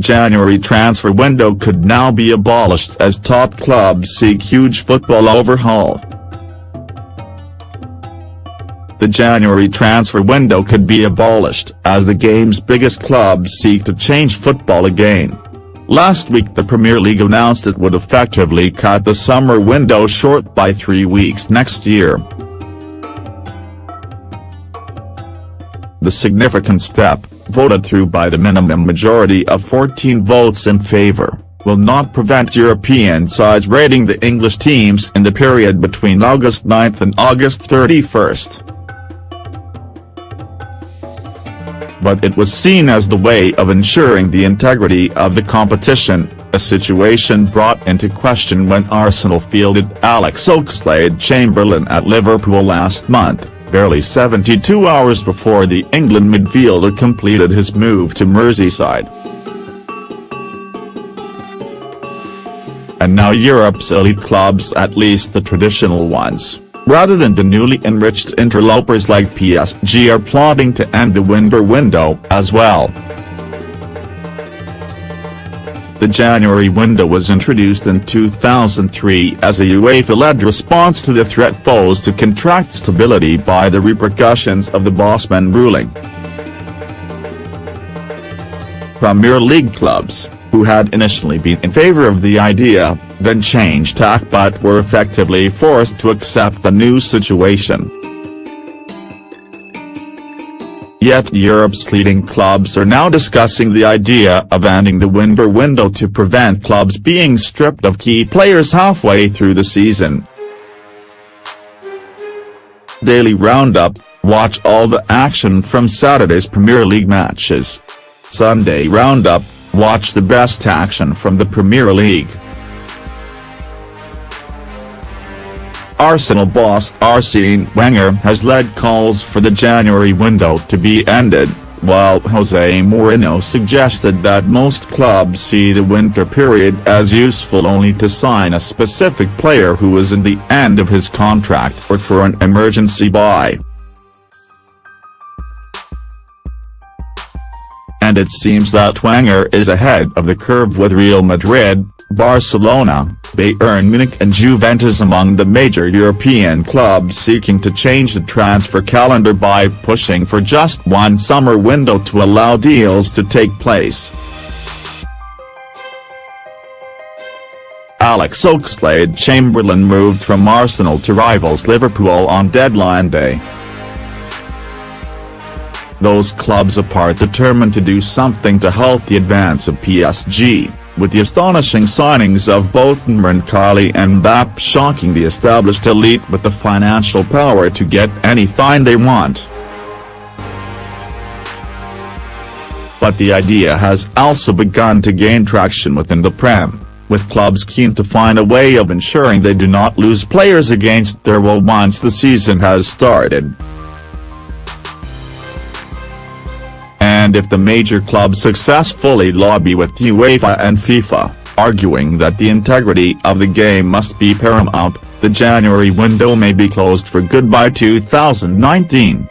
January transfer window could now be abolished as top clubs seek huge football overhaul. The January transfer window could be abolished as the game's biggest clubs seek to change football again. Last week the Premier League announced it would effectively cut the summer window short by 3 weeks next year. The significant step, voted through by the minimum majority of 14 votes in favour, will not prevent European sides raiding the English teams in the period between August 9 and August 31. But it was seen as the way of ensuring the integrity of the competition, a situation brought into question when Arsenal fielded Alex Oxlade-Chamberlain at Liverpool last month, barely 72 hours before the England midfielder completed his move to Merseyside. And now Europe's elite clubs, at least the traditional ones, rather than the newly enriched interlopers like PSG, are plotting to end the window as well. The January window was introduced in 2003 as a UEFA-led response to the threat posed to contract stability by the repercussions of the Bosman ruling. Premier League clubs, who had initially been in favour of the idea, then changed tack but were effectively forced to accept the new situation. Yet Europe's leading clubs are now discussing the idea of ending the window to prevent clubs being stripped of key players halfway through the season. Daily Roundup: watch all the action from Saturday's Premier League matches. Sunday Roundup: watch the best action from the Premier League. Arsenal boss Arsene Wenger has led calls for the January window to be ended, while Jose Mourinho suggested that most clubs see the winter period as useful only to sign a specific player who is in the end of his contract or for an emergency buy. And it seems that Wenger is ahead of the curve, with Real Madrid, Barcelona, Bayern Munich and Juventus among the major European clubs seeking to change the transfer calendar by pushing for just one summer window to allow deals to take place. Alex Oxlade-Chamberlain moved from Arsenal to rivals Liverpool on deadline day. Those clubs apart determined to do something to halt the advance of PSG, with the astonishing signings of both Kylian and Mbappé shocking the established elite with the financial power to get anything they want. But the idea has also begun to gain traction within the Prem, with clubs keen to find a way of ensuring they do not lose players against their will once the season has started. And if the major clubs successfully lobby with UEFA and FIFA, arguing that the integrity of the game must be paramount, the January window may be closed for good by 2019.